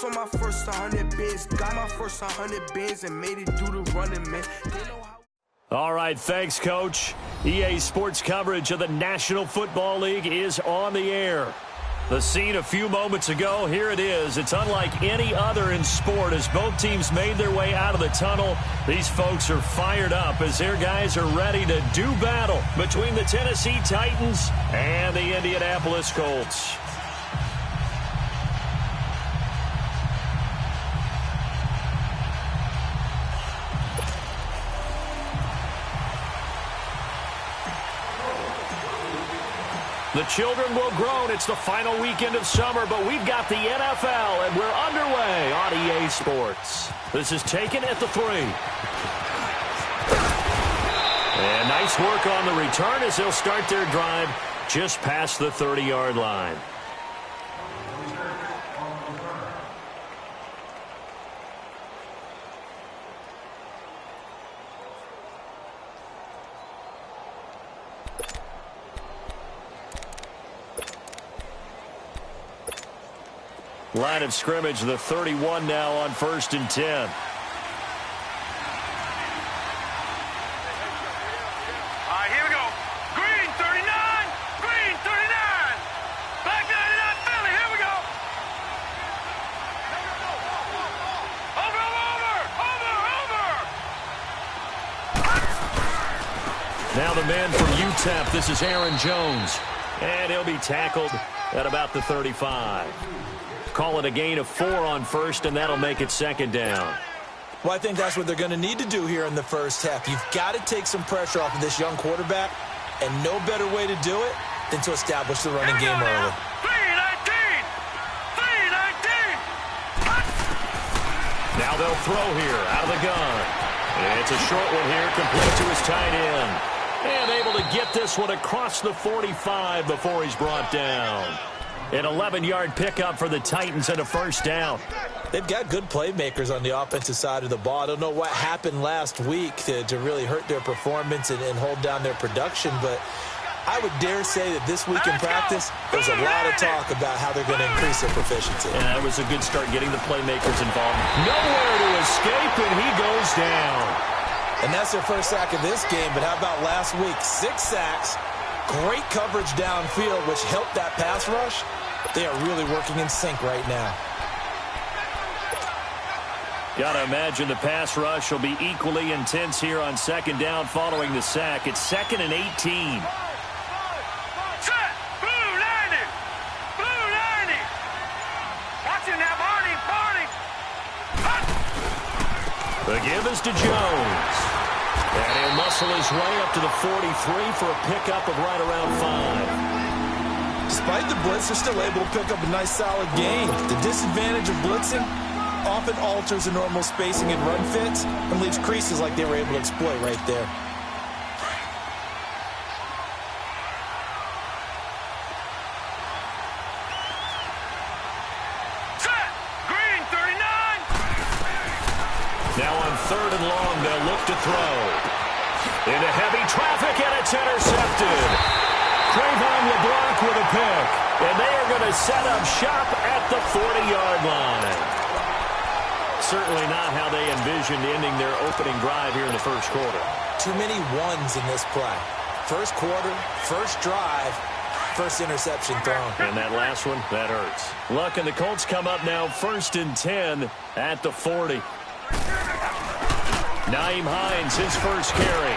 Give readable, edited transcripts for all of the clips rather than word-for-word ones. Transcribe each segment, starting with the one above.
on my first 100 bins. Got my first 100 bins and made it do the running, man. All right, thanks, Coach. EA Sports coverage of the National Football League is on the air. The scene a few moments ago, here it is. It's unlike any other in sport as both teams made their way out of the tunnel. These folks are fired up as their guys are ready to do battle between the Tennessee Titans and the Indianapolis Colts. The children will groan. It's the final weekend of summer, but we've got the NFL, and we're underway on EA Sports. This is taken at the 3. And nice work on the return as they'll start their drive just past the 30-yard line. Line of scrimmage, the 31 now on 1st and 10. Here we go. Green 39. Green 39. Black 99 Philly. Here we go. Over. Now the man from UTEP. This is Aaron Jones. And he'll be tackled at about the 35. Call it a gain of 4 on 1st, and that'll make it 2nd down. Well, I think that's what they're going to need to do here in the first half. You've got to take some pressure off of this young quarterback, and no better way to do it than to establish the running game early. 319. 319. Now they'll throw here out of the gun. It's a short one here, complete to his tight end. And able to get this one across the 45 before he's brought down. An 11-yard pickup for the Titans and a 1st down. They've got good playmakers on the offensive side of the ball. I don't know what happened last week to really hurt their performance and hold down their production, but I would dare say that this week in practice, there's a lot of talk about how they're going to increase their proficiency. And that was a good start getting the playmakers involved. Nowhere to escape, and he goes down. And that's their first sack of this game, but how about last week? 6 sacks, great coverage downfield, which helped that pass rush. They are really working in sync right now. Got to imagine the pass rush will be equally intense here on 2nd down following the sack. It's 2nd and 18. Set. Blue 90. Blue 90. Watch him now, Barney. Barney. The give is to Jones. And he'll muscle his way up to the 43 for a pickup of right around 5. Despite the blitz, they're still able to pick up a nice solid gain. The disadvantage of blitzing often alters the normal spacing and run fits and leaves creases like they were able to exploit right there. Set. Green 39. Now on 3rd and long, they'll look to throw. Into heavy traffic, and it's intercepted. Trayvon LeBlanc with a pick. And they are going to set up shop at the 40-yard line. Certainly not how they envisioned ending their opening drive here in the first quarter. Too many ones in this play. First quarter, first drive, first interception thrown. And that last one, that hurts. Luck and the Colts come up now 1st and 10 at the 40. Nyheim Hines, his first carry.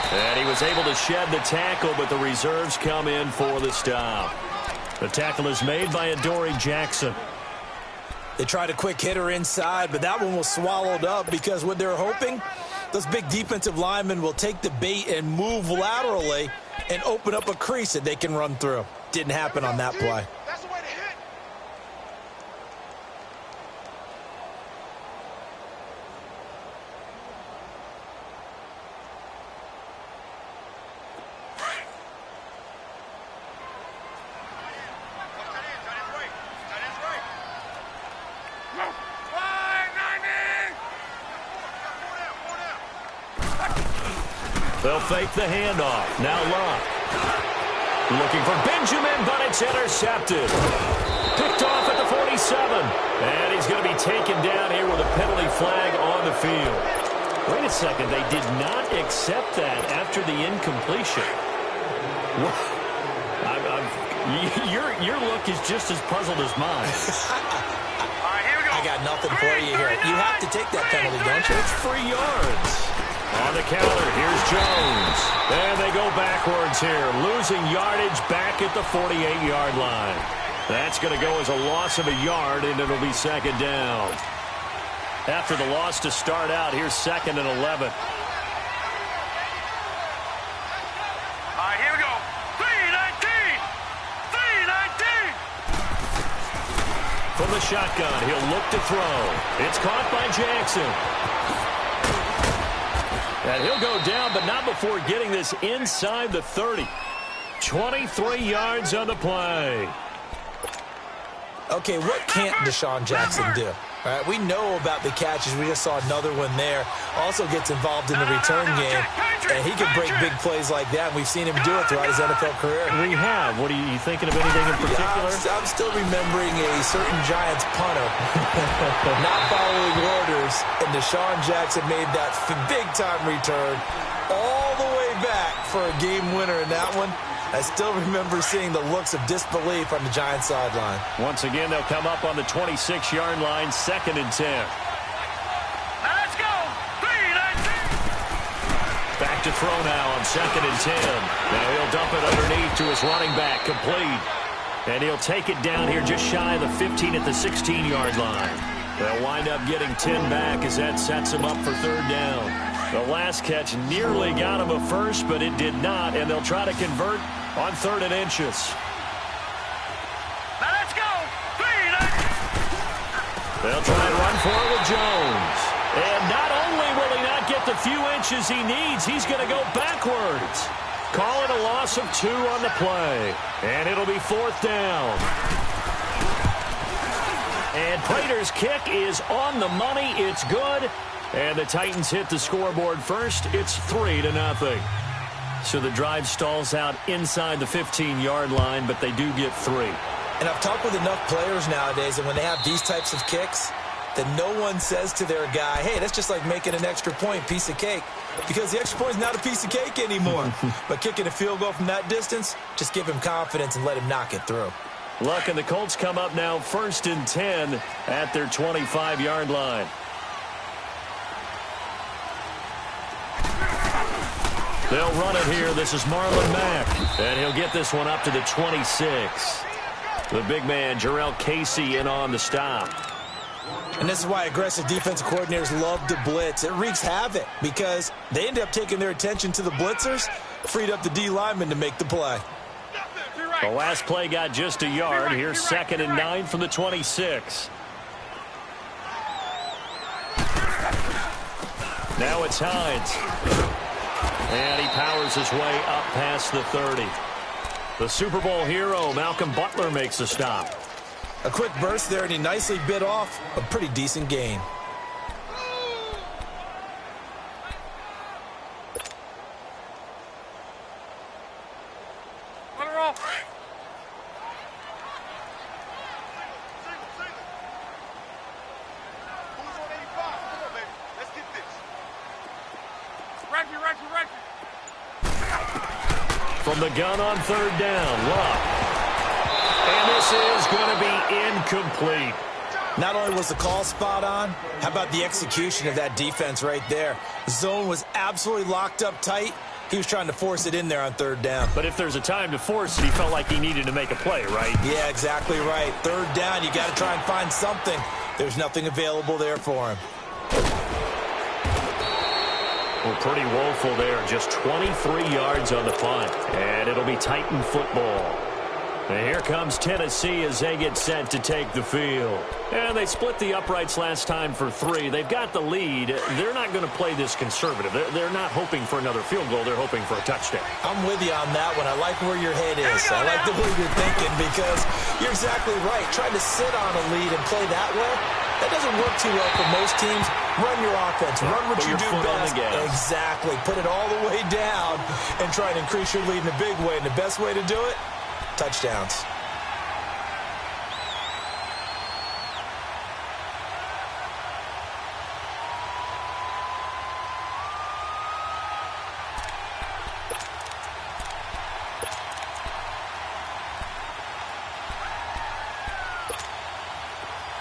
And he was able to shed the tackle, but the reserves come in for the stop. The tackle is made by Adoree Jackson. They tried a quick hitter inside, but that one was swallowed up because what they're hoping, those big defensive linemen will take the bait and move laterally and open up a crease that they can run through. Didn't happen on that play. They'll fake the handoff. Now Luck. Looking for Benjamin, but it's intercepted. Picked off at the 47. And taken down here with a penalty flag on the field. Wait a second. They did not accept that after the incompletion. Your look is just as puzzled as mine. All right, here we go. I got nothing for you here. You have to take that penalty, don't you? It's 3 yards. On the counter, here's Jones. And they go backwards here, losing yardage back at the 48-yard line. That's going to go as a loss of a yard, and it'll be second down. After the loss to start out, here's 2nd and 11. All right, here we go. 3-19. 3-19. From the shotgun, he'll look to throw. It's caught by Jackson. And he'll go down, but not before getting this inside the 30. 23 yards on the play. Okay, what can't Deshaun Jackson do? All right, we know about the catches. We just saw another one there. Also gets involved in the return game, and he can break big plays like that. We've seen him do it throughout his NFL career. We have. What are you thinking of anything in particular? I'm still remembering a certain Giants punter not following orders, and Deshaun Jackson made that big-time return all the way back for a game winner in that one. I still remember seeing the looks of disbelief on the Giants sideline. Once again, they'll come up on the 26-yard line, 2nd and 10. Let's go. 3-19. Back to throw now on 2nd and 10. Now he'll dump it underneath to his running back, complete. And he'll take it down here just shy of the 15 at the 16-yard line. They'll wind up getting 10 back as that sets him up for 3rd down. The last catch nearly got him a first, but it did not, and they'll try to convert on 3rd and inches. Now let's go. 3-19. They'll try and run for it with Jones. And not only will he not get the few inches he needs, he's going to go backwards. Call it a loss of 2 on the play, and it'll be 4th down. And Prater's kick is on the money. It's good. And the Titans hit the scoreboard first. It's 3-0. So the drive stalls out inside the 15-yard line, but they do get 3. And I've talked with enough players nowadays, and when they have these types of kicks, that no one says to their guy, hey, that's just like making an extra point, piece of cake. Because the extra point is not a piece of cake anymore. But kicking a field goal from that distance, just give him confidence and let him knock it through. Look, and the Colts come up now 1st and 10 at their 25-yard line. They'll run it here. This is Marlon Mack. And he'll get this one up to the 26. The big man, Jarrell Casey, in on the stop. And this is why aggressive defensive coordinators love to blitz. It wreaks havoc because they end up taking their attention to the blitzers, freed up the D lineman to make the play. The last play got just a yard. Here's 2nd and 9 from the 26. Now it's Hines. And he powers his way up past the 30. The Super Bowl hero, Malcolm Butler, makes the stop. A quick burst there, and he nicely bit off a pretty decent gain. Let her off. Who's on 85? Come on, baby. Let's get this. Right. From the gun on 3rd down, Luck. And this is going to be incomplete. Not only was the call spot on, how about the execution of that defense right there? The zone was absolutely locked up tight. He was trying to force it in there on 3rd down. But if there's a time to force it, he felt like he needed to make a play, right? Yeah, exactly right. 3rd down, you got to try and find something. There's nothing available there for him. Well, pretty woeful there. Just 23 yards on the punt. And it'll be Titan football. And here comes Tennessee as they get set to take the field. And they split the uprights last time for 3. They've got the lead. They're not going to play this conservative. They're not hoping for another field goal. They're hoping for a touchdown. I'm with you on that one. I like where your head is. I like the way you're thinking because you're exactly right. Trying to sit on a lead and play that way, that doesn't work too well for most teams. Run your offense. Run what you do best. Exactly. Put it all the way down and try and increase your lead in a big way. And the best way to do it, touchdowns.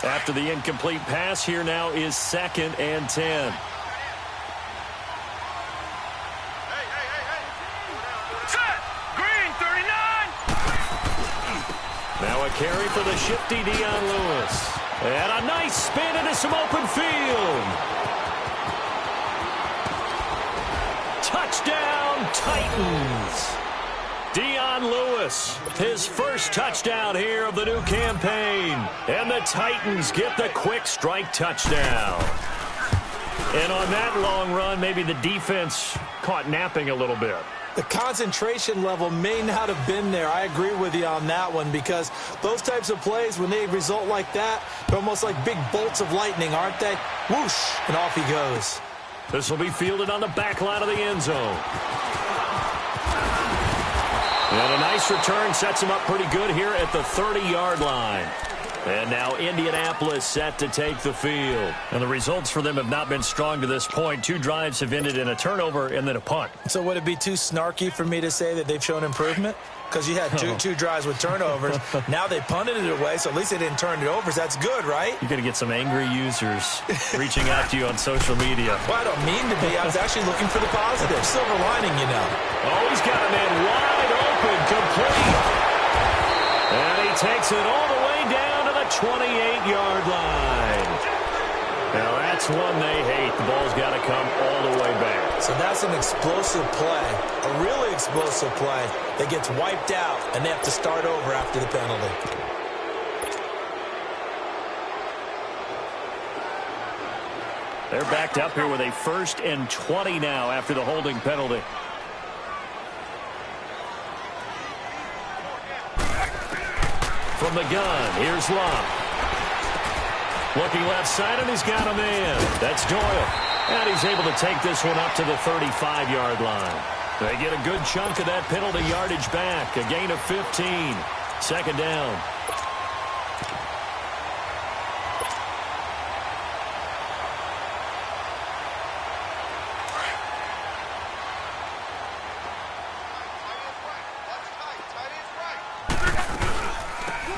After the incomplete pass, here now is 2nd and 10. Set. Green, 39. Now a carry for the shifty Dion Lewis. And a nice spin into some open field. Touchdown, Titans. Dion Lewis, his first touchdown here of the new campaign. And the Titans get the quick strike touchdown. And on that long run, maybe the defense caught napping a little bit. The concentration level may not have been there. I agree with you on that one, because those types of plays, when they result like that, they're almost like big bolts of lightning, aren't they? Whoosh, and off he goes. This will be fielded on the back line of the end zone. And a nice return sets him up pretty good here at the 30-yard line. And now Indianapolis set to take the field. And the results for them have not been strong to this point. 2 drives have ended in a turnover and then a punt. So would it be too snarky for me to say that they've shown improvement? Because you had two drives with turnovers. Now they punted it away, so at least they didn't turn it over. So that's good, right? You're going to get some angry users reaching out to you on social media. Well, I don't mean to be. I was actually looking for the positive. Silver lining, you know. Oh, he's got a man wide open, complete. And he takes it all the way down to the 28-yard line. Now, that's one they hate. The ball's got to come all the way back. So that's an explosive play, a really explosive play that gets wiped out, and they have to start over after the penalty. They're backed up here with a 1st and 20 now after the holding penalty. From the gun, here's Love. Looking left side, and he's got a man. That's Doyle. And he's able to take this one up to the 35-yard line. They get a good chunk of that penalty yardage back. A gain of 15. 2nd down.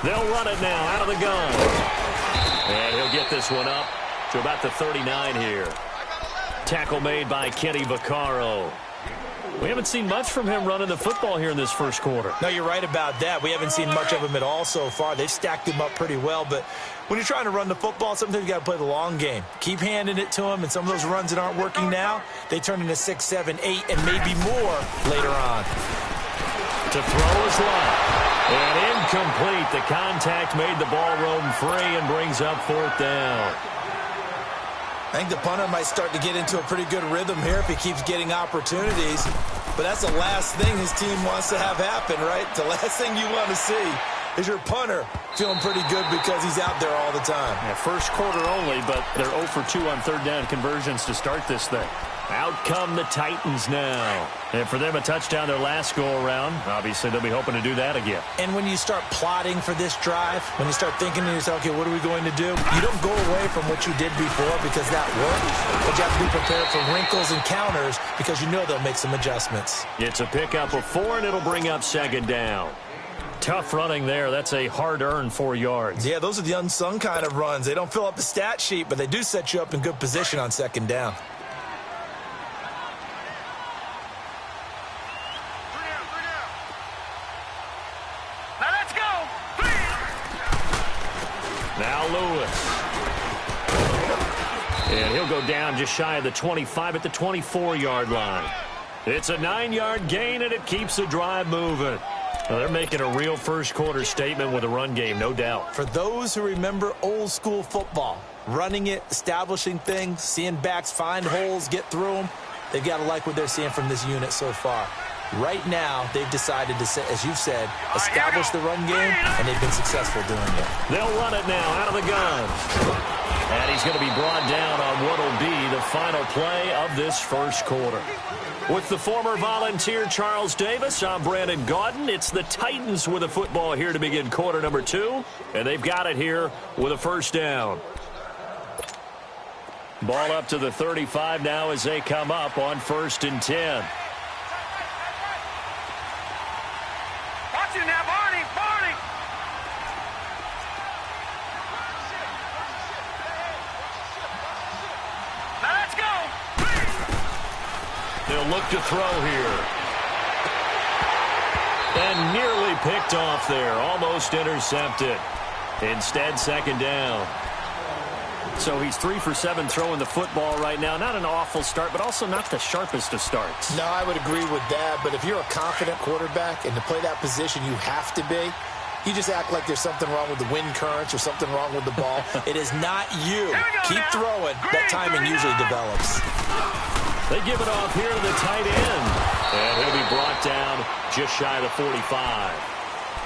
They'll run it now out of the gun. And he'll get this one up to about the 39 here. Tackle made by Kenny Vaccaro. We haven't seen much from him running the football here in this first quarter. No, you're right about that. We haven't seen much of him at all so far. They've stacked him up pretty well, but when you're trying to run the football, sometimes you got to play the long game. Keep handing it to him, and some of those runs that aren't working now, they turn into 6, 7, 8, and maybe more later on. To throw is Love. And incomplete. The contact made the ball roam free and brings up 4th down. I think the punter might start to get into a pretty good rhythm here if he keeps getting opportunities. But that's the last thing his team wants to have happen, right? The last thing you want to see is your punter feeling pretty good because he's out there all the time. Yeah, first quarter only, but they're 0 for 2 on 3rd down conversions to start this thing. Out come the Titans now. And for them, a touchdown their last go-around. Obviously, they'll be hoping to do that again. And when you start plotting for this drive, when you start thinking to yourself, okay, what are we going to do? You don't go away from what you did before because that worked. But you have to be prepared for wrinkles and counters because you know they'll make some adjustments. It's a pickup of 4, and it'll bring up 2nd down. Tough running there. That's a hard-earned 4 yards. Yeah, those are the unsung kind of runs. They don't fill up the stat sheet, but they do set you up in good position on 2nd down. Now Lewis. And he'll go down just shy of the 25 at the 24-yard line. It's a 9-yard gain, and it keeps the drive moving. Well, they're making a real first-quarter statement with a run game, no doubt. For those who remember old-school football, running it, establishing things, seeing backs find holes, get through them, they've got to like what they're seeing from this unit so far. Right now, they've decided to, as you've said, establish the run game, and they've been successful doing it. They'll run it now out of the gun. And he's going to be brought down on what will be the final play of this first quarter. With the former Volunteer Charles Davis, I'm Brandon Gaudin. It's the Titans with a football here to begin quarter number 2, and they've got it here with a 1st down. Ball up to the 35 now as they come up on 1st and 10. Watch it now, Barney! They'll look to throw here. And nearly picked off there. Almost intercepted. Instead, second down. So he's 3 for 7 throwing the football right now. Not an awful start, but also not the sharpest of starts. No, I would agree with that. But if you're a confident quarterback and to play that position, you have to be. You just act like there's something wrong with the wind currents or something wrong with the ball. It is not you. Keep throwing. That timing usually develops. They give it off here to the tight end. And he'll be brought down just shy of the 45.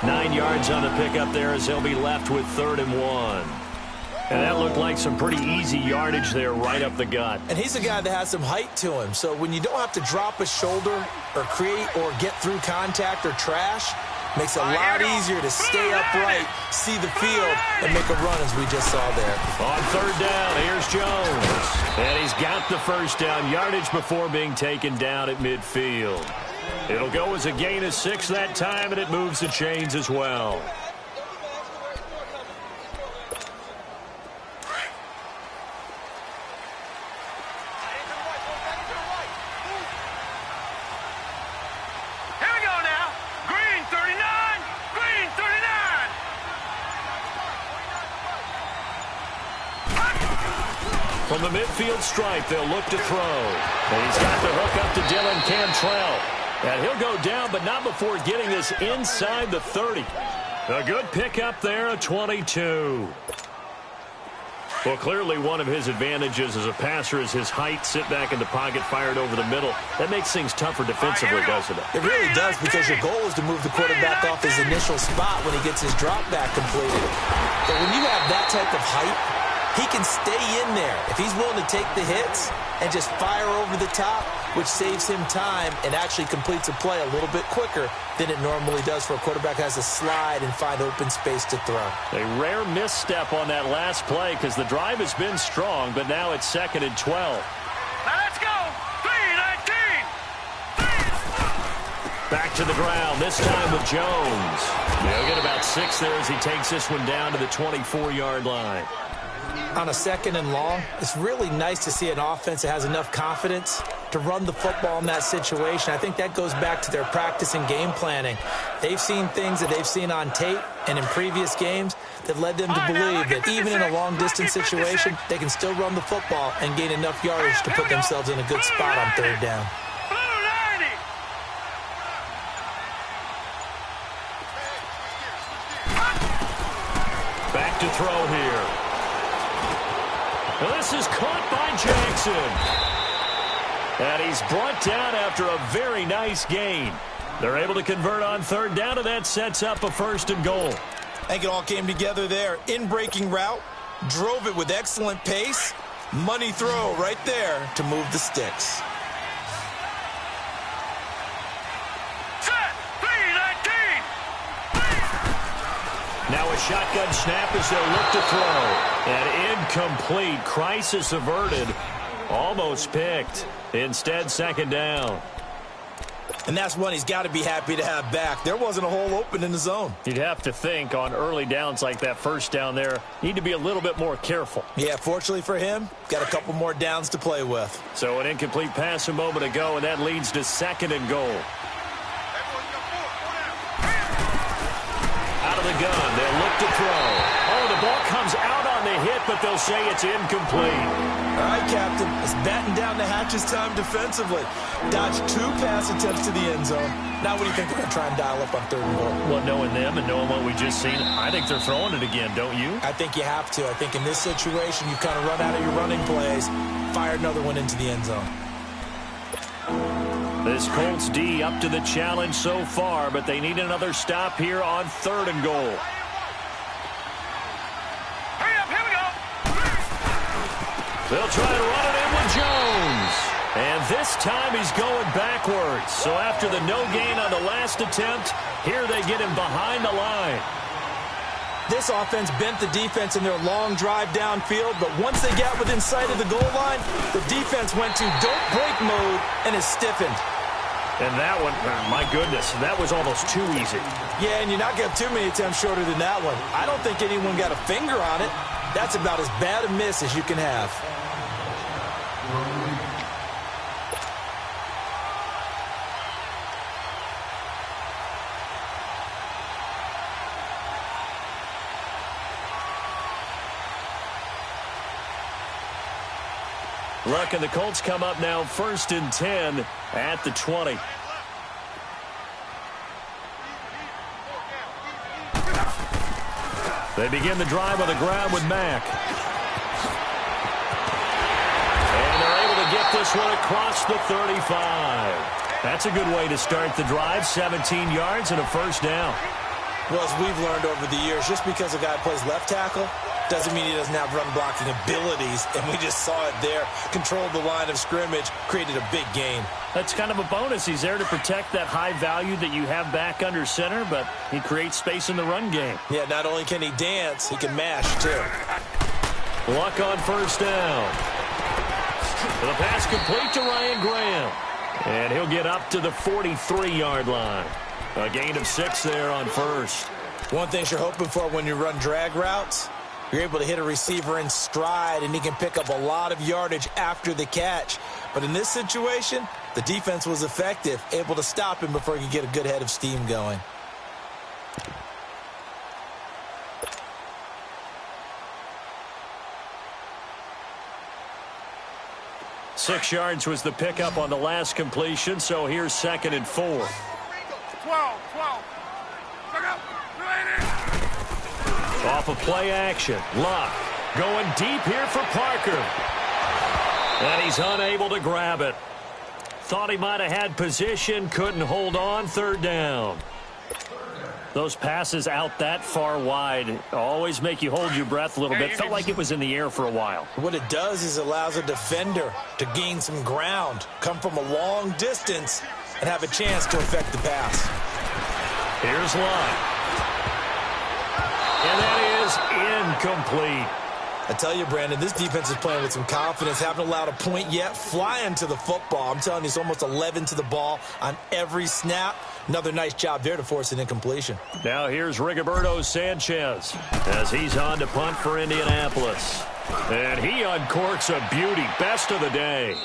9 yards on the pickup there as they'll be left with 3rd and 1. And that looked like some pretty easy yardage there right up the gut. And he's a guy that has some height to him. So when you don't have to drop a shoulder or create or get through contact or trash, makes it a lot easier to stay upright, see the field, and make a run as we just saw there. On 3rd down, here's Jones. And he's got the first down yardage before being taken down at midfield. It'll go as a gain of 6 that time, and it moves the chains as well. From the midfield stripe, they'll look to throw. And he's got the hook up to Dylan Cantrell. And he'll go down, but not before getting this inside the 30. A good pickup there, a 22. Well, clearly one of his advantages as a passer is his height. Sit back in the pocket, fired over the middle. That makes things tougher defensively, doesn't it? It really does, because your goal is to move the quarterback off his initial spot when he gets his drop back completed. But when you have that type of height, he can stay in there if he's willing to take the hits and just fire over the top, which saves him time and actually completes a play a little bit quicker than it normally does for a quarterback who has to slide and find open space to throw. A rare misstep on that last play because the drive has been strong, but now it's 2nd and 12. Now let's go. 3-19. Back to the ground, this time with Jones. He'll get about 6 there as he takes this one down to the 24-yard line. On a 2nd and long, it's really nice to see an offense that has enough confidence to run the football in that situation. I think that goes back to their practice and game planning. They've seen things that they've seen on tape and in previous games that led them to believe that even in a long-distance situation, they can still run the football and gain enough yardage to put themselves in a good spot on 3rd down. Back to throw here. This is caught by Jackson. And he's brought down after a very nice gain. They're able to convert on 3rd down, and that sets up a 1st and goal. I think it all came together there. In-breaking route, drove it with excellent pace. Money throw right there to move the sticks. Now a shotgun snap as they'll look to throw. And incomplete. Crisis averted. Almost picked. Instead, 2nd down. And that's one he's got to be happy to have back. There wasn't a hole open in the zone. You'd have to think on early downs like that 1st down there, need to be a little bit more careful. Yeah, fortunately for him, got a couple more downs to play with. So an incomplete pass a moment ago, and that leads to 2nd and goal. Out of the gun, they'll look to throw. Oh, the ball comes out on the hit, but they'll say it's incomplete. All right, Captain, it's batting down the hatches time defensively. Dodged 2 pass attempts to the end zone. Now what do you think they're going to try and dial up on 3rd and goal? Well, knowing them and knowing what we just seen, I think they're throwing it again, don't you? I think you have to. I think in this situation, you kind of run out of your running plays, fire another one into the end zone. This Colts D up to the challenge so far, but they need another stop here on 3rd and goal. Hurry up, here we go. They'll try to run it in with Jones. And this time he's going backwards. So after the no gain on the last attempt, here they get him behind the line. This offense bent the defense in their long drive downfield, but once they got within sight of the goal line, the defense went to don't break mode and is stiffened. And that one, my goodness, that was almost too easy. Yeah, and you're not going to have too many attempts shorter than that one. I don't think anyone got a finger on it. That's about as bad a miss as you can have. Look, and the Colts come up now 1st and 10 at the 20. They begin the drive on the ground with Mack. And they're able to get this one across the 35. That's a good way to start the drive. 17 yards and a first down. Well, as we've learned over the years, just because a guy plays left tackle doesn't mean he doesn't have run-blocking abilities, and we just saw it there. Controlled the line of scrimmage, created a big gain. That's kind of a bonus. He's there to protect that high value that you have back under center, but he creates space in the run game. Yeah, not only can he dance, he can mash, too. Luck on first down. The pass complete to Ryan Graham. And he'll get up to the 43-yard line. A gain of 6 there on first. One thing you're hoping for when you run drag routes, you're able to hit a receiver in stride, and he can pick up a lot of yardage after the catch. But in this situation, the defense was effective, able to stop him before he could get a good head of steam going. Six yards was the pickup on the last completion, so here's 2nd and 4. 12. Look up. Off of play action. Luck going deep here for Parker. And he's unable to grab it. Thought he might have had position, couldn't hold on. 3rd down. Those passes out that far wide always make you hold your breath a little bit. Felt like it was in the air for a while. What it does is allows a defender to gain some ground, come from a long distance, and have a chance to affect the pass. Here's Luck. And that is incomplete. I tell you, Brandon, this defense is playing with some confidence. Haven't allowed a point yet. Flying to the football. I'm telling you, it's almost 11 to the ball on every snap. Another nice job there to force an incompletion. Now here's Rigoberto Sanchez as he's on to punt for Indianapolis. And he uncorks a beauty. Best of the day.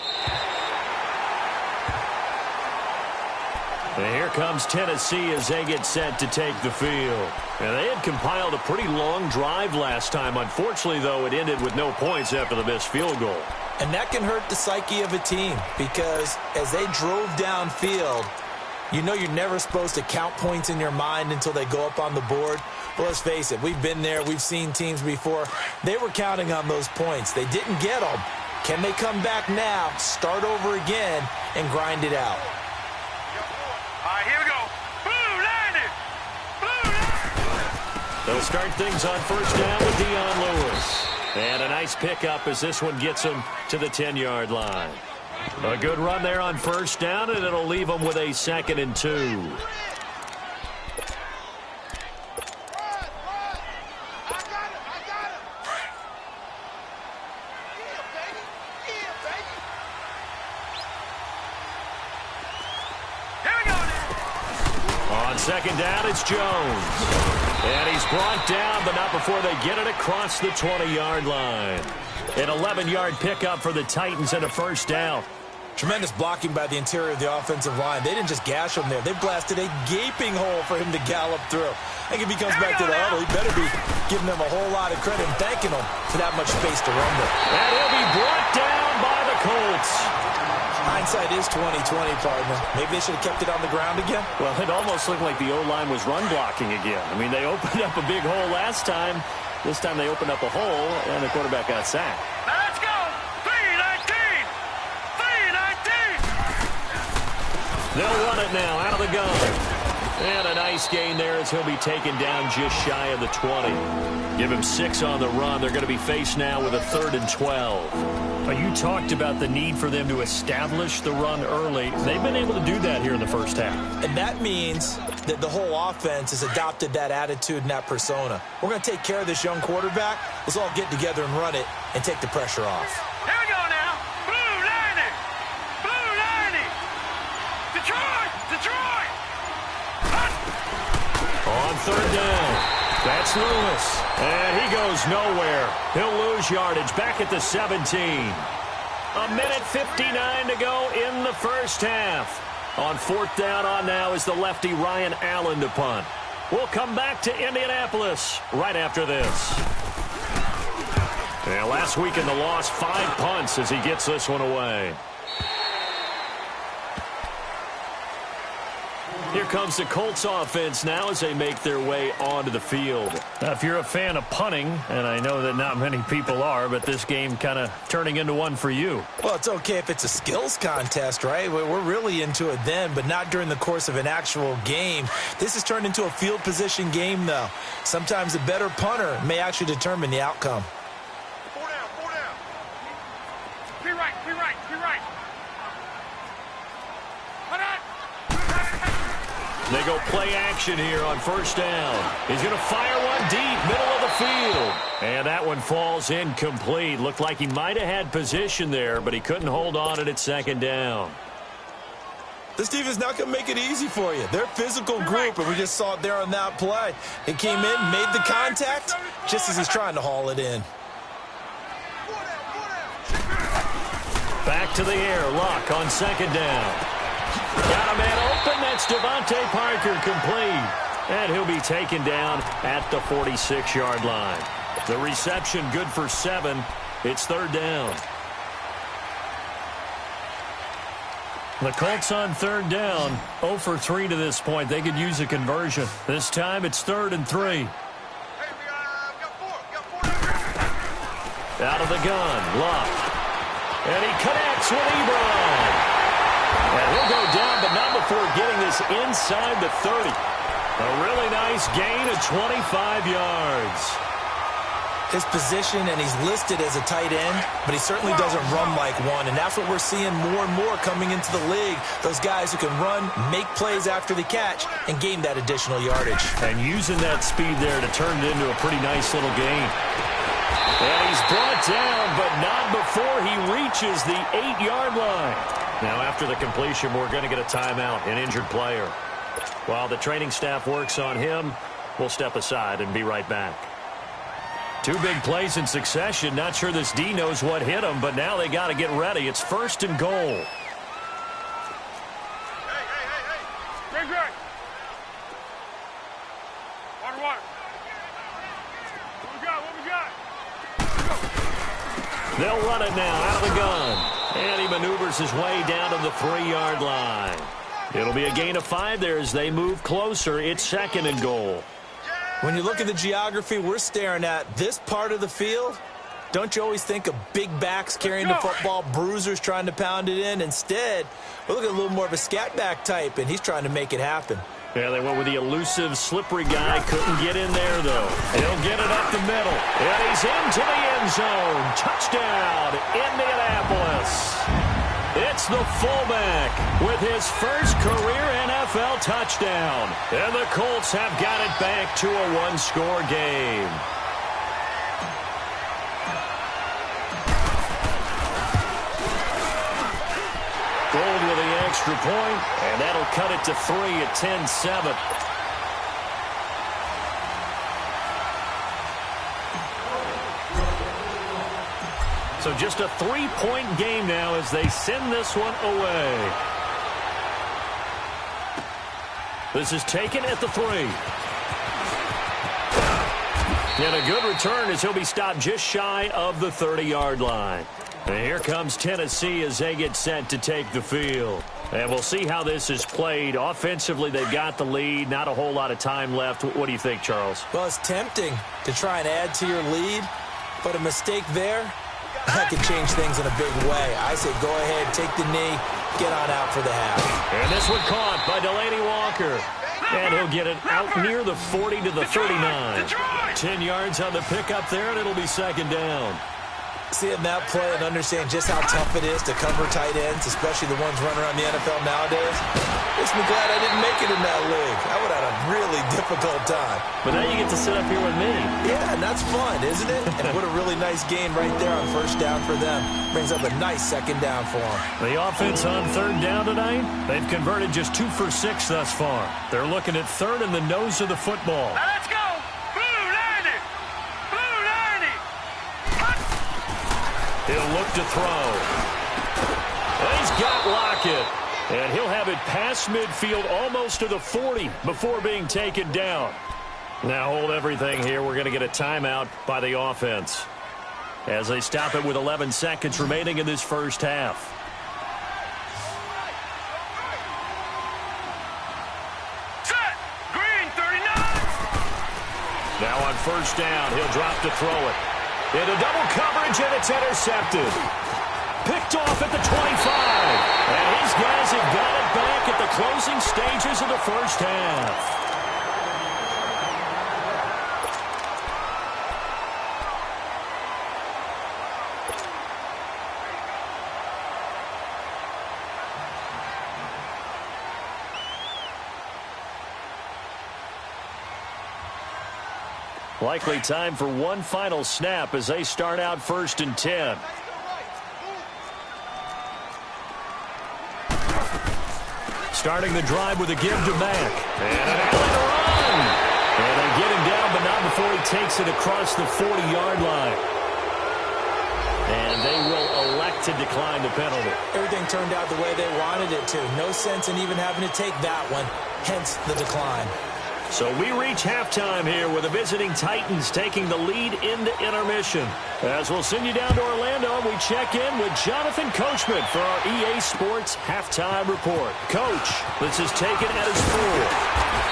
And here comes Tennessee as they get set to take the field. And they had compiled a pretty long drive last time. Unfortunately, though, it ended with no points after the missed field goal. And that can hurt the psyche of a team because as they drove downfield, you know you're never supposed to count points in your mind until they go up on the board. Well, let's face it, we've been there. We've seen teams before. They were counting on those points. They didn't get them. Can they come back now, start over again, and grind it out? All right, here we go. Blue 90. Blue 90. They'll start things on first down with Dion Lewis. And a nice pickup as this one gets him to the 10-yard line. A good run there on first down, and it'll leave them with a 2nd and 2. On 2nd down, it's Jones. And he's brought down, but not before they get it across the 20-yard line. An 11-yard pickup for the Titans and a first down. Tremendous blocking by the interior of the offensive line. They didn't just gash him there. They blasted a gaping hole for him to gallop through. I think if he comes back to the huddle, he better be giving them a whole lot of credit and thanking them for that much space to run with. And he'll be brought down by the Colts. Hindsight is 20/20, partner. Maybe they should have kept it on the ground again. Well, it almost looked like the O-line was run blocking again. I mean, they opened up a big hole last time. This time they opened up a hole, and the quarterback got sacked. Now let's go. 3-19. 3-19. They'll run it now out of the gun. And a nice gain there as he'll be taken down just shy of the 20. Give him 6 on the run. They're going to be faced now with a 3rd and 12. Now, you talked about the need for them to establish the run early. They've been able to do that here in the first half. And that means that the whole offense has adopted that attitude and that persona. We're going to take care of this young quarterback. Let's all get together and run it and take the pressure off. Here we go now. Blue 90. Blue 90. Detroit. Detroit. On 3rd down, that's Lewis. And he goes nowhere. He'll lose yardage back at the 17. A minute 59 to go in the first half. On 4th down on now is the lefty Ryan Allen to punt. We'll come back to Indianapolis right after this. Yeah, last week in the loss, 5 punts as he gets this one away. Here comes the Colts offense now as they make their way onto the field. Now, if you're a fan of punting, and I know that not many people are, but this game kind of turning into one for you. Well, it's okay if it's a skills contest, right? We're really into it then, but not during the course of an actual game. This has turned into a field position game, though. Sometimes a better punter may actually determine the outcome. 4 down, 4 down. Be right, be right, be right. Put on. They go play action here on first down. He's going to fire one deep, middle of the field. And that one falls incomplete. Looked like he might have had position there, but he couldn't hold on it at second down. This defense not going to make it easy for you. They're a physical group, and we just saw it there on that play. He came in, made the contact, just as he's trying to haul it in. Back to the air. Luck on second down. Got a man open. That's Devontae Parker complete. And he'll be taken down at the 46-yard line. The reception good for 7. It's third down. The Colts on third down, 0 for 3 to this point. They could use a conversion. This time it's 3rd and 3. Hey, we got 4. We got 4. Out of the gun, Luck. And he connects with Ebron. And he'll go down, but not before getting this inside the 30. A really nice gain of 25 yards. His position, and he's listed as a tight end, but he certainly doesn't run like one, and that's what we're seeing more and more coming into the league. Those guys who can run, make plays after the catch, and gain that additional yardage. And using that speed there to turn it into a pretty nice little gain. And he's brought down, but not before he reaches the 8-yard line. Now, after the completion, we're going to get a timeout, an injured player. While the training staff works on him, we'll step aside and be right back. 2 big plays in succession. Not sure this D knows what hit him, but now they got to get ready. It's 1st and goal. Hey. Greg. Water. What we got? They'll run it now out of the gun. And he maneuvers his way down to the 3-yard line. It'll be a gain of 5 there as they move closer. It's 2nd and goal. When you look at the geography we're staring at, this part of the field, don't you always think of big backs carrying the football, bruisers trying to pound it in? Instead, we're looking at a little more of a scat back type, and he's trying to make it happen. Yeah, they went with the elusive, slippery guy. Couldn't get in there, though. He'll get it up the middle. And he's into the end zone. Touchdown, Indianapolis. It's the fullback with his first career NFL touchdown. And the Colts have got it back to a 1-score game. Gold with the extra point, and that'll cut it to 3 at 10-7. So just a 3-point game now as they send this one away. This is taken at the 3. And a good return as he'll be stopped just shy of the 30-yard line. And here comes Tennessee as they get set to take the field. And we'll see how this is played. Offensively, they've got the lead. Not a whole lot of time left. What do you think, Charles? Well, it's tempting to try and add to your lead, but a mistake there, that could change things in a big way. I say go ahead, take the knee, get on out for the half. And this one caught by Delaney Walker. And he'll get it out near the 40 to the 39. 10 yards on the pickup there, and it'll be 2nd down. Seeing that play and understand just how tough it is to cover tight ends, especially the ones running around the NFL nowadays, makes me glad I didn't make it in that league. I would have had a really difficult time. But now you get to sit up here with me. Yeah, and that's fun, isn't it? And what a really nice gain right there on first down for them. Brings up a nice 2nd down for them. The offense on 3rd down tonight, they've converted just 2 for 6 thus far. They're looking at 3rd in the nose of the football. Now let's go. He'll look to throw. And he's got Lockett. And he'll have it past midfield almost to the 40 before being taken down. Now hold everything here. We're going to get a timeout by the offense. as they stop it with 11 seconds remaining in this first half. Set. Green, 39. Now on first down, he'll drop to throw it. Into double coverage, and it's intercepted. Picked off at the 25. And his guys have got it back at the closing stages of the first half. Likely time for one final snap as they start out 1st and 10. Starting the drive with a give to Mack. And an alley to run. And they get him down, but not before he takes it across the 40-yard line. And they will elect to decline the penalty. Everything turned out the way they wanted it to. No sense in even having to take that one, hence the decline. So we reach halftime here with the visiting Titans taking the lead into intermission. As we'll send you down to Orlando, we check in with Jonathan Coachman for our EA Sports Halftime Report. Coach, this is taken at his full.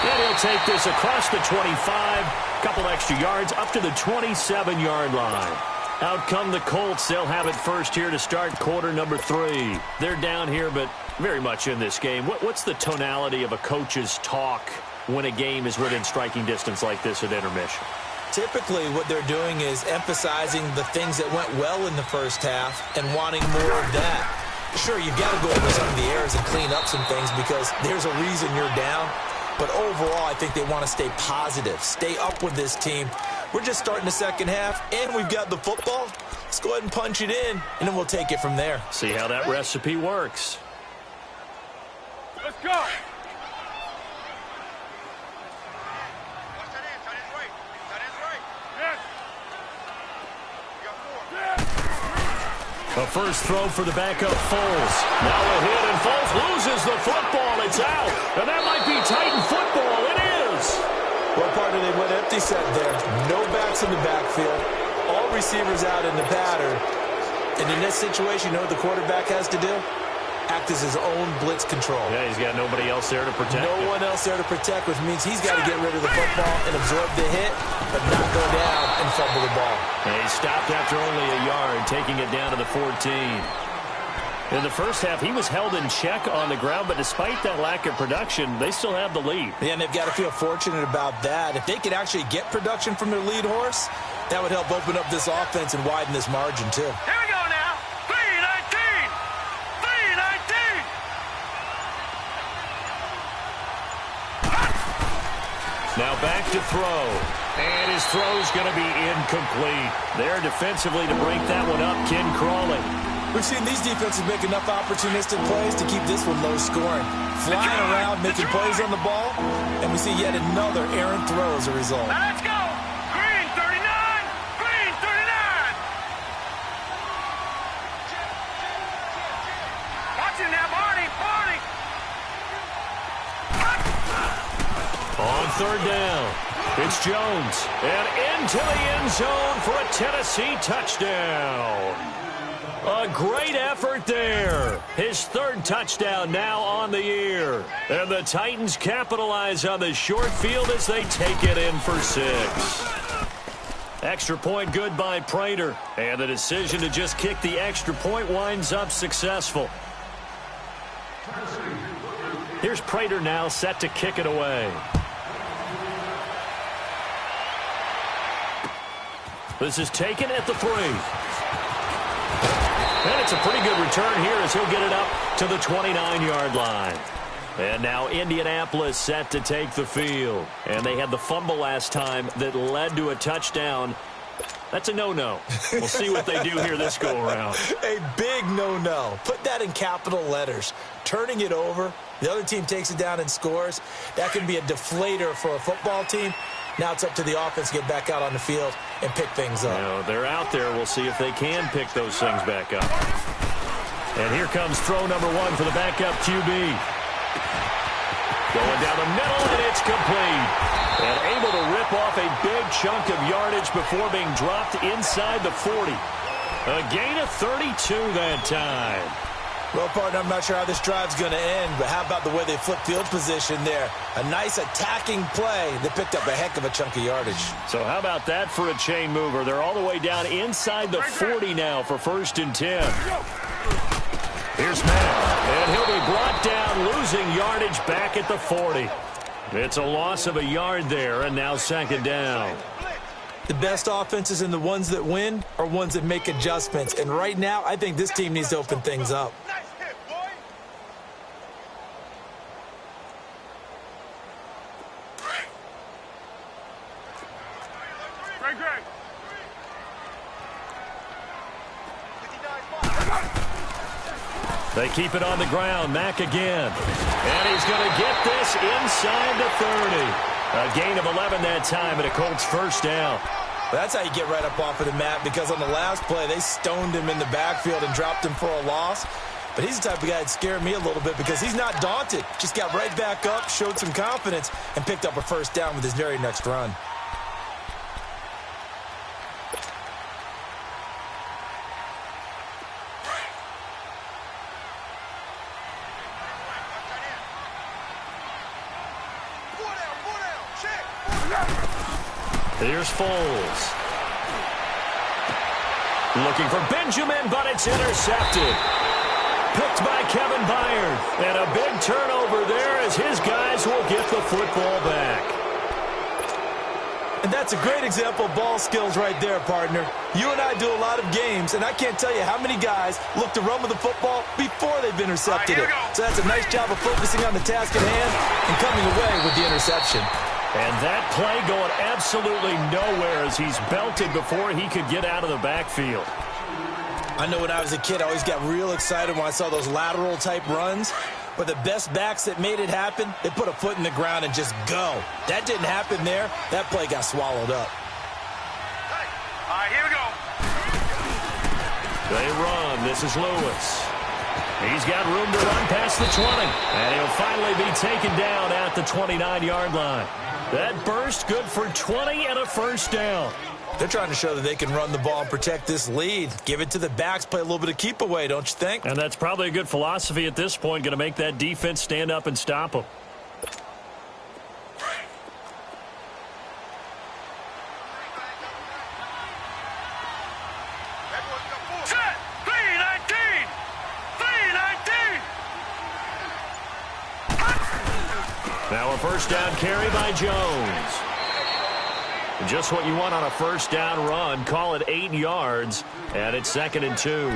And he'll take this across the 25, couple extra yards up to the 27-yard line. Out come the Colts. They'll have it first here to start quarter number 3. They're down here, but very much in this game. What's the tonality of a coach's talk when a game is within striking distance like this at intermission? Typically, what they're doing is emphasizing the things that went well in the first half and wanting more of that. Sure, you've got to go over some of the errors and clean up some things because there's a reason you're down. But overall, I think they want to stay positive, stay up with this team. We're just starting the second half, and we've got the football. Let's go ahead and punch it in, and then we'll take it from there. See how that recipe works. Let's go. A first throw for the backup Foles. Now a hit, and Foles loses the football. It's out. And that might be Titan football. It is. What part of they went empty set there? No backs in the backfield. All receivers out in the pattern. And in this situation, you know what the quarterback has to do? Act as his own blitz control. Yeah, he's got nobody else there to protect him. No one else there to protect, which means he's got to get rid of the football and absorb the hit, but not go down and fumble the ball. And he stopped after only a yard, taking it down to the 14. In the first half, he was held in check on the ground, but despite that lack of production, they still have the lead. Yeah, and they've got to feel fortunate about that. If they could actually get production from their lead horse, that would help open up this offense and widen this margin, too. Here we go now. 3-19. 3-19. Now back to throw. And his throw's going to be incomplete. There defensively to break that one up, Ken Crawley. We've seen these defenses make enough opportunistic plays to keep this one low scoring. Flying around, making plays on the ball, and we see yet another errant throw as a result. Now let's go. Green 39. Green 39. Watch it now, Barney. Barney. On third down, it's Jones. And into the end zone for a Tennessee touchdown. A great effort there. His third touchdown now on the year. And the Titans capitalize on the short field as they take it in for 6. Extra point good by Prater. And the decision to just kick the extra point winds up successful. Here's Prater now set to kick it away. This is taken at the 3. And it's a pretty good return here as he'll get it up to the 29-yard line. And now Indianapolis set to take the field. And they had the fumble last time that led to a touchdown. That's a no-no. We'll see what they do here this go-around. A big no-no. Put that in capital letters. Turning it over, the other team takes it down and scores. That can be a deflator for a football team. Now it's up to the offense to get back out on the field and pick things up. You know, they're out there. We'll see if they can pick those things back up. And here comes throw number 1 for the backup QB. Going down the middle, and it's complete. And able to rip off a big chunk of yardage before being dropped inside the 40. A gain of 32 that time. Well, partner, I'm not sure how this drive's going to end, but how about the way they flip field position there? A nice attacking play. They picked up a heck of a chunk of yardage. So how about that for a chain mover? They're all the way down inside the 40 now for 1st and 10. Here's Madden, and he'll be brought down, losing yardage back at the 40. It's a loss of a yard there, and now 2nd down. The best offenses and the ones that win are ones that make adjustments. And right now, I think this team needs to open things up. They keep it on the ground. Mack again. And he's going to get this inside the 30. A gain of 11 that time, and a Colts 1st down. That's how you get right up off of the mat, because on the last play, they stoned him in the backfield and dropped him for a loss. But he's the type of guy that scared me a little bit because he's not daunted. Just got right back up, showed some confidence, and picked up a 1st down with his very next run. Here's Foles. Looking for Benjamin, but it's intercepted. Picked by Kevin Byard. And a big turnover there as his guys will get the football back. And that's a great example of ball skills right there, partner. You and I do a lot of games, and I can't tell you how many guys look to run with the football before they've intercepted it. So that's a nice job of focusing on the task at hand and coming away with the interception. And that play going absolutely nowhere as he's belted before he could get out of the backfield. I know when I was a kid, I always got real excited when I saw those lateral-type runs. But the best backs that made it happen, they put a foot in the ground and just go. That didn't happen there. That play got swallowed up. All right, here we go. They run. This is Lewis. He's got room to run past the 20. And he'll finally be taken down at the 29-yard line. That burst good for 20 and a 1st down. They're trying to show that they can run the ball and protect this lead. Give it to the backs, play a little bit of keep away, don't you think? And that's probably a good philosophy at this point, going to make that defense stand up and stop them. Set. 319. 319. Now a 1st down carry by Jones. Just what you want on a 1st down run. Call it 8 yards, and it's 2nd and 2.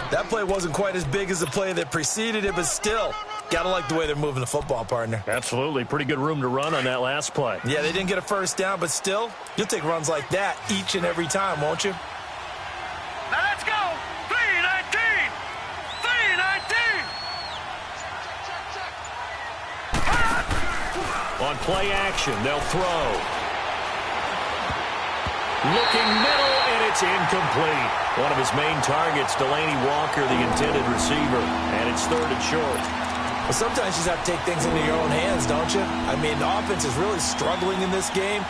That play wasn't quite as big as the play that preceded it, but still, gotta like the way they're moving the football, partner. Absolutely. Pretty good room to run on that last play. Yeah, they didn't get a 1st down, but still, you'll take runs like that each and every time, won't you? Now let's go. 319. 319. On play action, they'll throw. Looking middle, and it's incomplete. One of his main targets, Delaney Walker, the intended receiver, and it's 3rd and short. Well, sometimes you just have to take things into your own hands, don't you? I mean, the offense is really struggling in this game.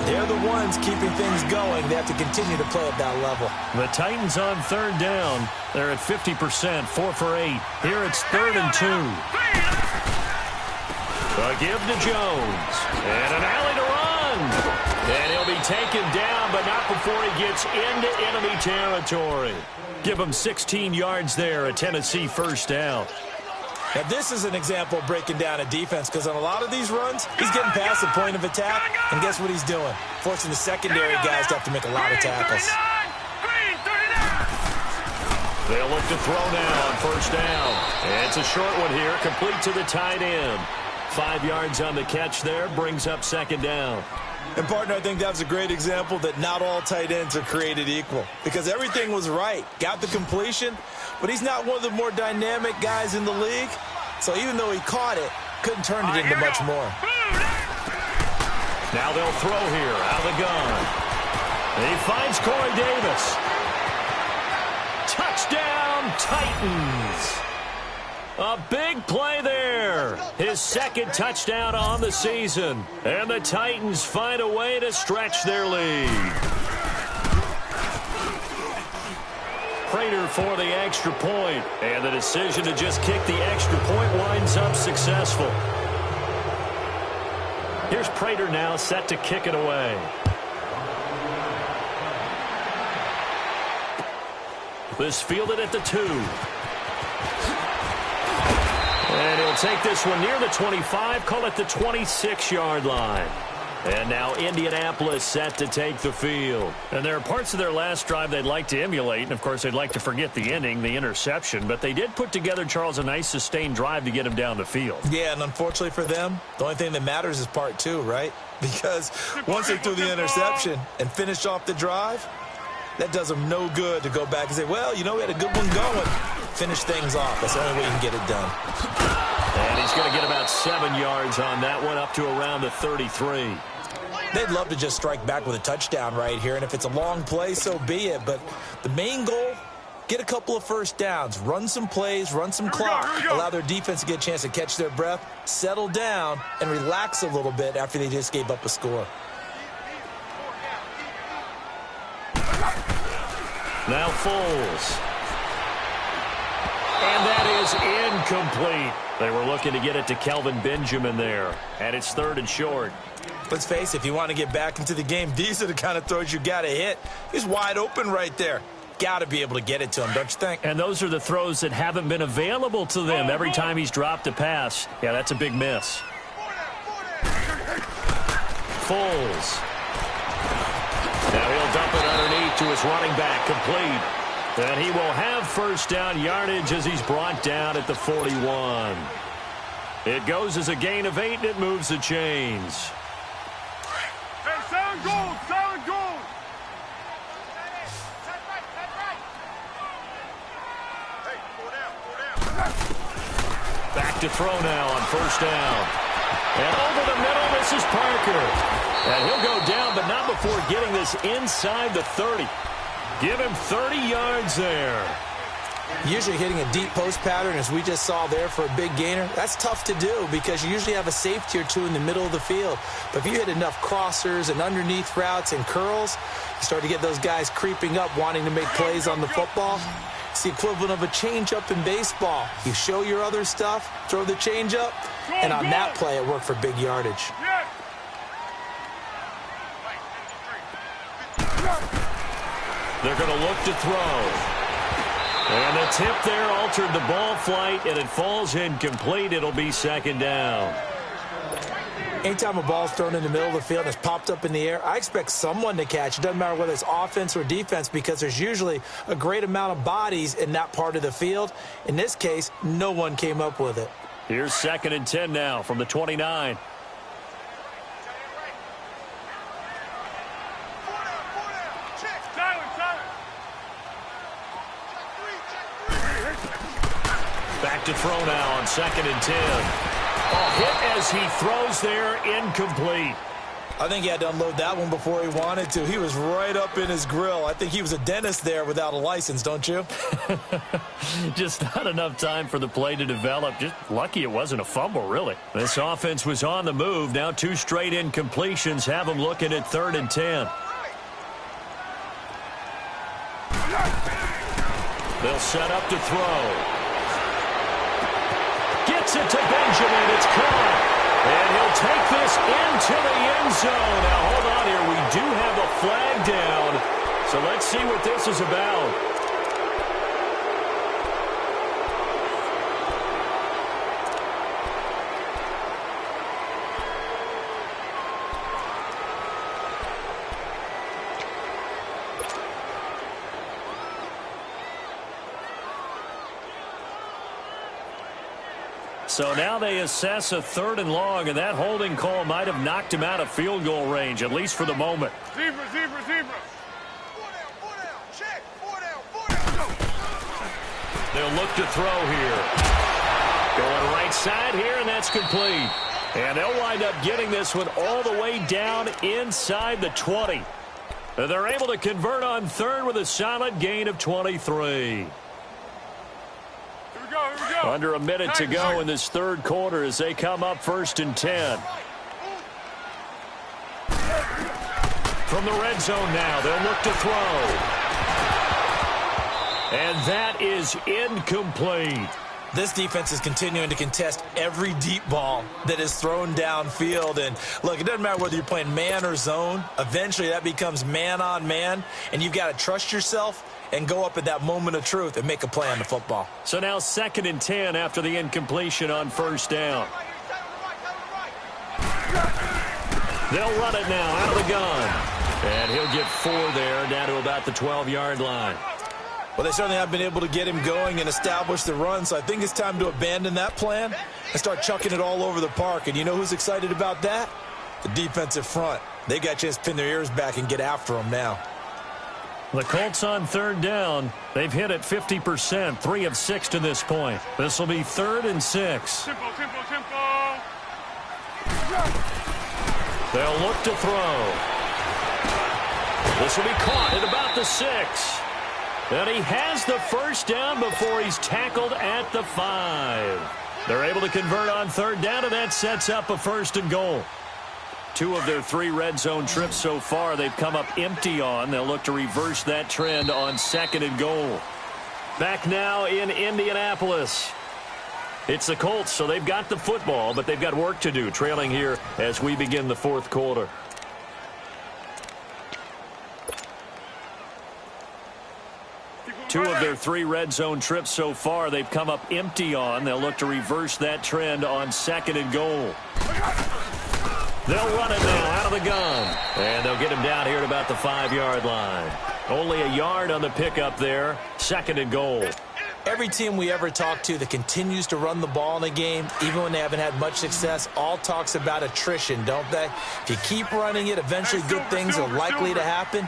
They're the ones keeping things going. They have to continue to play at that level. The Titans on 3rd down. They're at 50%, 4 for 8. Here it's 3rd and 2. A give to Jones. And an alley to run. And he'll be taken down, but not before he gets into enemy territory. Give him 16 yards there, a Tennessee 1st down. Now, this is an example of breaking down a defense, because on a lot of these runs, he's getting past the point of attack, and guess what he's doing? Forcing the secondary guys to have to make a lot of tackles. They'll look to throw now on 1st down. And it's a short one here, complete to the tight end. 5 yards on the catch there, brings up 2nd down. And, partner, I think that's a great example that not all tight ends are created equal, because everything was right. Got the completion, but he's not one of the more dynamic guys in the league. So even though he caught it, couldn't turn it into much more. Now they'll throw here out of the gun. And he finds Corey Davis. Touchdown, Titans. A big play there. His 2nd touchdown on the season. And the Titans find a way to stretch their lead. Prater for the extra point. And the decision to just kick the extra point winds up successful. Here's Prater now set to kick it away. This fielded at the 2. And he'll take this one near the 25, call it the 26-yard line. And now Indianapolis set to take the field. And there are parts of their last drive they'd like to emulate. And, of course, they'd like to forget the ending, the interception. But they did put together, Charles, a nice sustained drive to get him down the field. Yeah, and unfortunately for them, the only thing that matters is part 2, right? Because once they threw the interception and finished off the drive, that does them no good to go back and say, well, you know, we had a good one going. Finish things off. That's the only way you can get it done. And he's going to get about 7 yards on that one, up to around the 33. They'd love to just strike back with a touchdown right here, and if it's a long play, so be it. But the main goal, get a couple of first downs, run some plays, run some clock, allow their defense to get a chance to catch their breath, settle down, and relax a little bit after they just gave up a score. Now Foles. And that is incomplete. They were looking to get it to Kelvin Benjamin there. And it's 3rd and short. Let's face it, if you want to get back into the game, these are the kind of throws you got to hit. He's wide open right there. Got to be able to get it to him, don't you think? And those are the throws that haven't been available to them every time he's dropped a pass. Yeah, that's a big miss. Foles. Now he'll dump it underneath to his running back, complete. And he will have first down yardage as he's brought down at the 41. It goes as a gain of 8, and it moves the chains. Hey, 7 goals, 7 goals. Back to throw now on first down. And over the middle, this is Parker. And he'll go down, but not before getting this inside the 30. Give him 30 yards there. Usually hitting a deep post pattern, as we just saw there for a big gainer, that's tough to do because you usually have a safety or two in the middle of the field. But if you hit enough crossers and underneath routes and curls, you start to get those guys creeping up wanting to make plays on the football. It's the equivalent of a change-up in baseball. You show your other stuff, throw the change-up, and on that play it worked for big yardage. They're going to look to throw. And the tip there altered the ball flight, and it falls incomplete. It'll be 2nd down. Anytime a ball's thrown in the middle of the field and it's popped up in the air, I expect someone to catch. It doesn't matter whether it's offense or defense because there's usually a great amount of bodies in that part of the field. In this case, no one came up with it. Here's 2nd and 10 now from the 29. Back to throw now on 2nd and 10. Hit as he throws there, incomplete. I think he had to unload that one before he wanted to. He was right up in his grill. I think he was a dentist there without a license, don't you? Just not enough time for the play to develop. Just lucky it wasn't a fumble, really. This offense was on the move. Now 2 straight incompletions have them looking at 3rd and 10. They'll set up to throw. Gets it to Benjamin. It's caught. And he'll take this into the end zone. Now, hold on here. We do have a flag down. So let's see what this is about. So now they assess a 3rd and long, and that holding call might have knocked him out of field goal range, at least for the moment. Zebra. 4 down. Check. 4 down. They'll look to throw here. Going right side here, and that's complete. And they'll wind up getting this one all the way down inside the 20. And they're able to convert on 3rd with a solid gain of 23. Under a minute to go in this 3rd quarter as they come up 1st and 10. From the red zone now, they'll look to throw. And that is incomplete. This defense is continuing to contest every deep ball that is thrown downfield. And, look, it doesn't matter whether you're playing man or zone. Eventually, that becomes man-on-man, and you've got to trust yourself and go up at that moment of truth and make a play on the football. So now 2nd and 10 after the incompletion on 1st down. They'll run it now out of the gun. And he'll get 4 there, down to about the 12-yard line. Well, they certainly have been able to get him going and establish the run, so I think it's time to abandon that plan and start chucking it all over the park. And you know who's excited about that? The defensive front. They got a chance to pin their ears back and get after him now. The Colts on 3rd down. They've hit it 50%, 3 of 6 to this point. This will be 3rd and 6. Tempo. They'll look to throw. This will be caught at about the 6. And he has the 1st down before he's tackled at the 5. They're able to convert on 3rd down, and that sets up a 1st and goal. 2 of their 3 red zone trips so far they've come up empty on. They'll look to reverse that trend on 2nd and goal. Back now in Indianapolis. It's the Colts, so they've got the football, but they've got work to do, trailing here as we begin the 4th quarter. 2 of their 3 red zone trips so far they've come up empty on. They'll look to reverse that trend on 2nd and goal. They'll run it now out of the gun. And they'll get him down here at about the 5-yard line. Only a yard on the pickup there. 2nd and goal. Every team we ever talk to that continues to run the ball in a game, even when they haven't had much success, all talks about attrition, don't they? If you keep running it, eventually good things are likely to happen.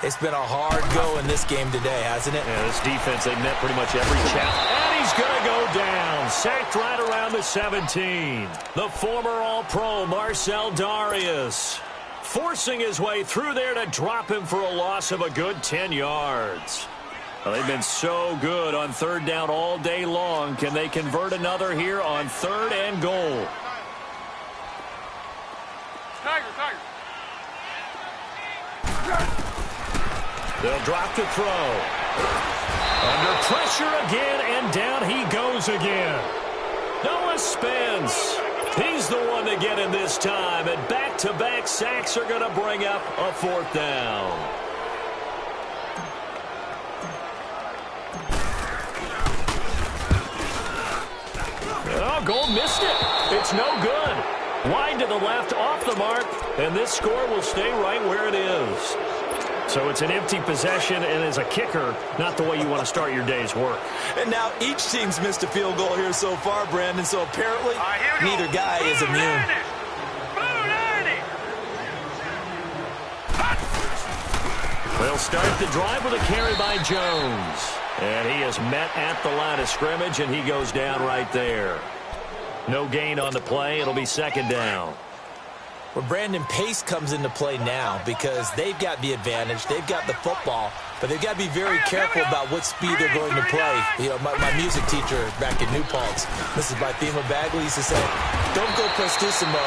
It's been a hard go in this game today, hasn't it? Yeah, this defense, they've met pretty much every challenge. And he's going to go down. Sacked right around the 17. The former All-Pro Marcel Darius forcing his way through there to drop him for a loss of a good 10 yards. Well, they've been so good on 3rd down all day long. Can they convert another here on 3rd and goal? Tiger. They'll drop to throw. Under pressure again, and down he goes again. Noah Spence. He's the one to get him this time, and back-to-back sacks are going to bring up a 4th down. Oh, Gold missed it. It's no good. Wide to the left, off the mark, and this score will stay right where it is. So it's an empty possession, and as a kicker, not the way you want to start your day's work. And now each team's missed a field goal here so far, Brandon, so apparently neither guy is immune. They'll start the drive with a carry by Jones. And he is met at the line of scrimmage, and he goes down right there. No gain on the play. It'll be 2nd down. Well, Brandon, pace comes into play now because they've got the advantage. They've got the football, but they've got to be very careful about what speed they're going to play. You know, my music teacher back in New Paltz, Mrs. Bythema Bagley, used to say, don't go prestissimo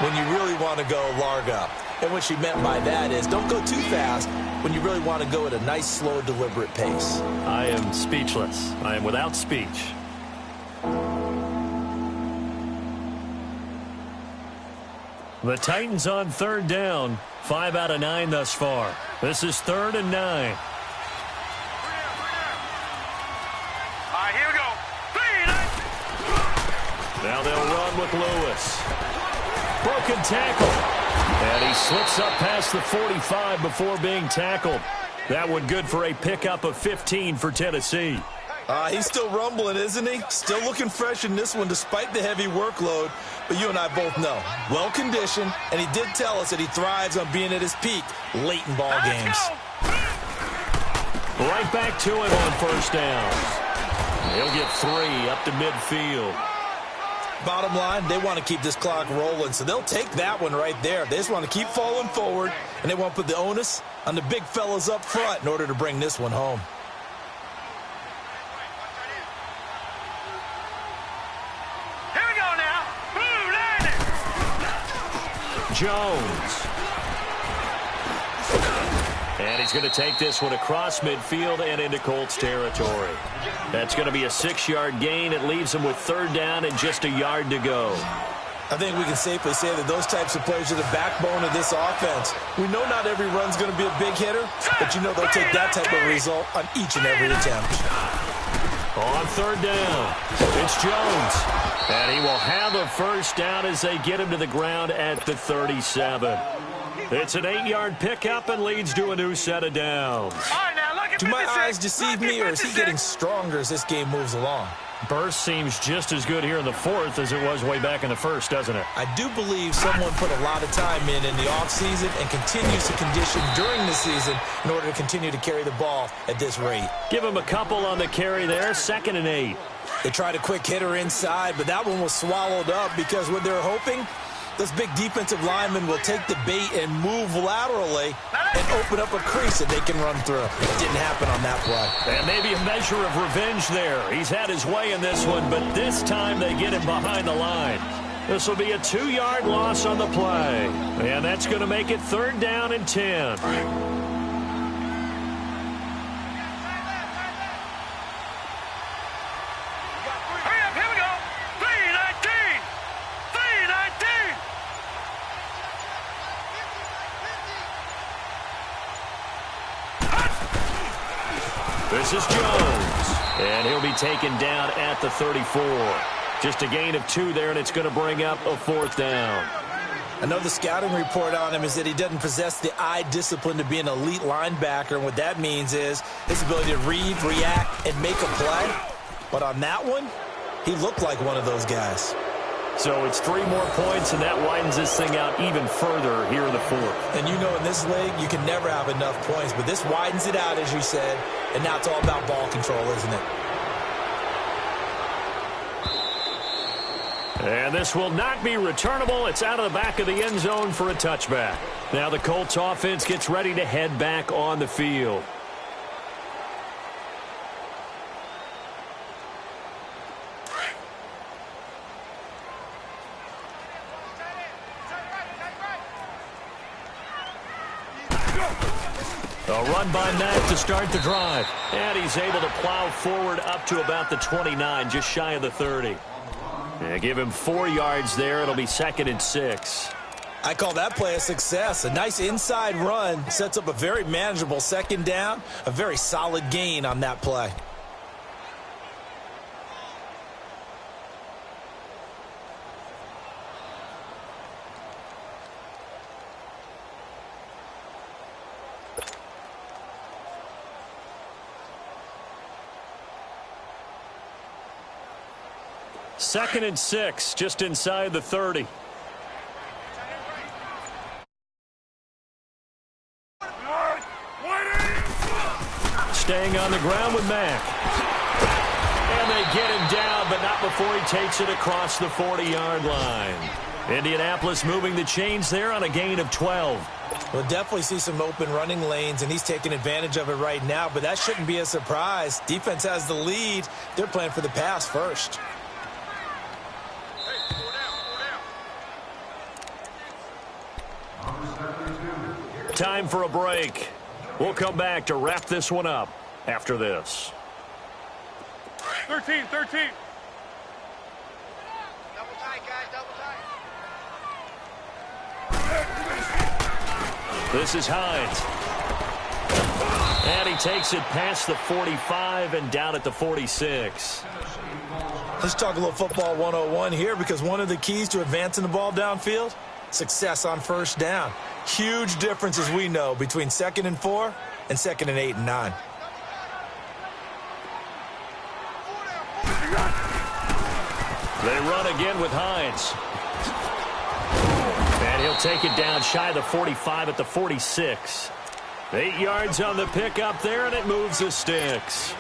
when you really want to go largo. And what she meant by that is don't go too fast when you really want to go at a nice, slow, deliberate pace. I am speechless. I am without speech. The Titans on 3rd down. 5 out of 9 thus far. This is 3rd and 9. All right, here we go. 3, 9. Now they'll run with Lewis. Broken tackle. And he slips up past the 45 before being tackled. That one good for a pickup of 15 for Tennessee. He's still rumbling, isn't he? Still looking fresh in this one despite the heavy workload. But you and I both know, well-conditioned, and he did tell us that he thrives on being at his peak late in ball games. Right back to him on 1st down. He'll get 3 up to midfield. Bottom line, they want to keep this clock rolling, so they'll take that one right there. They just want to keep falling forward, and they want to put the onus on the big fellas up front in order to bring this one home. Here we go now. Jones. And he's going to take this one across midfield and into Colts territory. That's going to be a 6-yard gain. It leaves them with 3rd down and just a yard to go. I think we can safely say that those types of plays are the backbone of this offense. We know not every run's going to be a big hitter, but you know they'll take that type of result on each and every attempt. On 3rd down, it's Jones. And he will have a 1st down as they get him to the ground at the 37. It's an 8-yard pickup and leads to a new set of downs. Do my eyes deceive me, or is he getting stronger as this game moves along? Burst seems just as good here in the 4th as it was way back in the 1st, doesn't it? I do believe someone put a lot of time in the offseason and continues to condition during the season in order to continue to carry the ball at this rate. Give him a couple on the carry there, 2nd and 8. They tried a quick hitter inside, but that one was swallowed up because what they're hoping, those big defensive linemen will take the bait and move laterally and open up a crease that they can run through. It didn't happen on that play. And maybe a measure of revenge there. He's had his way in this one, but this time they get him behind the line. This will be a 2-yard loss on the play. And that's going to make it 3rd down and 10. This is Jones, and he'll be taken down at the 34. Just a gain of 2 there, and it's going to bring up a 4th down. I know the scouting report on him is that he doesn't possess the eye discipline to be an elite linebacker, and what that means is his ability to read, react, and make a play. But on that one, he looked like one of those guys. So it's 3 more points, and that widens this thing out even further here in the 4th. And you know in this league, you can never have enough points, but this widens it out, as you said, and now it's all about ball control, isn't it? And this will not be returnable. It's out of the back of the end zone for a touchback. Now the Colts offense gets ready to head back on the field. A run by Mack to start the drive. And he's able to plow forward up to about the 29, just shy of the 30. And give him 4 yards there. It'll be 2nd and 6. I call that play a success. A nice inside run sets up a very manageable 2nd down. A very solid gain on that play. Second and 6, just inside the 30. Staying on the ground with Mack. And they get him down, but not before he takes it across the 40-yard line. Indianapolis moving the chains there on a gain of 12. We'll definitely see some open running lanes, and he's taking advantage of it right now, but that shouldn't be a surprise. Defense has the lead. They're playing for the pass first. Time for a break. We'll come back to wrap this one up after this. 13. Double tight, guys, double tight. This is Hines. And he takes it past the 45 and down at the 46. Let's talk a little football 101 here, because one of the keys to advancing the ball downfield, success on 1st down. Huge difference, as we know, between 2nd and 4 and 2nd and 8 and 9. They run again with Hines. And he'll take it down shy of the 45 at the 46. 8 yards on the pickup there, and it moves the sticks.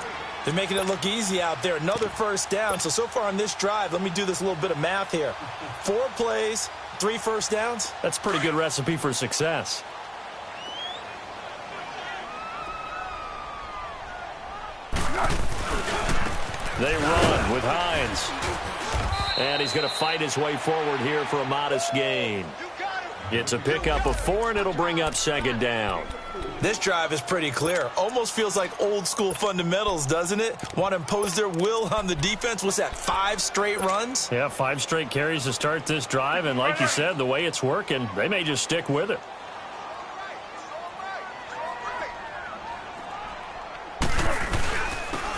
They're making it look easy out there. Another 1st down. So far on this drive, let me do this little bit of math here. 4 plays, 3 1st downs. That's a pretty good recipe for success. They run with Hines. And he's going to fight his way forward here for a modest gain. It's a pickup of 4, and it'll bring up 2nd down. This drive is pretty clear. Almost feels like old school fundamentals, doesn't it? Want to impose their will on the defense. What's that, 5 straight runs? Yeah, 5 straight carries to start this drive. And like you said, the way it's working, they may just stick with it.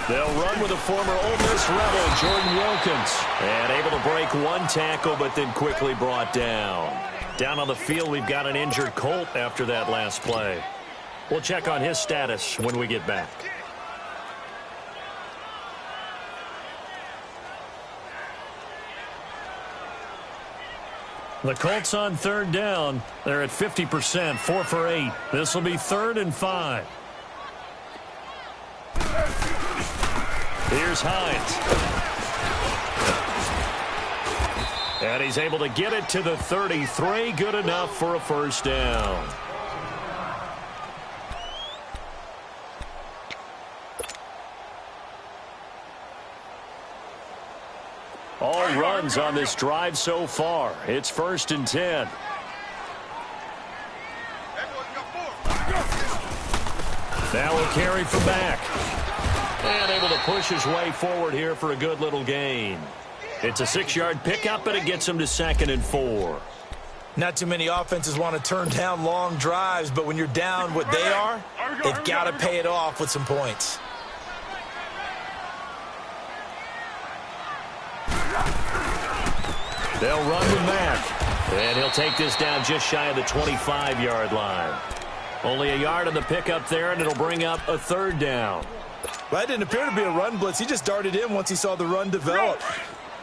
They'll run with a former Ole Miss Rebel, Jordan Wilkins. And able to break 1 tackle, but then quickly brought down. Down on the field, we've got an injured Colt after that last play. We'll check on his status when we get back. The Colts on 3rd down. They're at 50%, 4 for 8. This will be 3rd and 5. Here's Hines. And he's able to get it to the 33. Good enough for a first down. All runs on this drive so far. It's 1st and 10. Now we'll carry from back. And able to push his way forward here for a good little gain. It's a 6-yard pickup, and it gets him to 2nd and 4. Not too many offenses want to turn down long drives, but when you're down what they are, they've got to pay it off with some points. They'll run with Mack. And he'll take this down just shy of the 25-yard line. Only a yard on the pickup there, and it'll bring up a 3rd down. Well, that didn't appear to be a run blitz. He just darted in once he saw the run develop.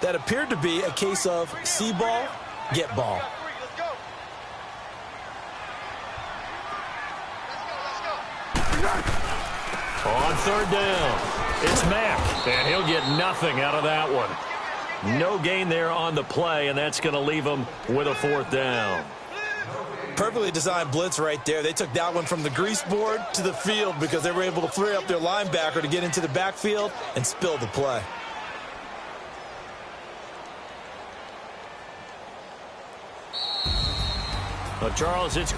That appeared to be a case of see ball, get ball. On 3rd down, it's Mack, and he'll get nothing out of that one. No gain there on the play, and that's going to leave him with a 4th down. Perfectly designed blitz right there. They took that one from the grease board to the field because they were able to free up their linebacker to get into the backfield and spill the play. Well, Charles, it's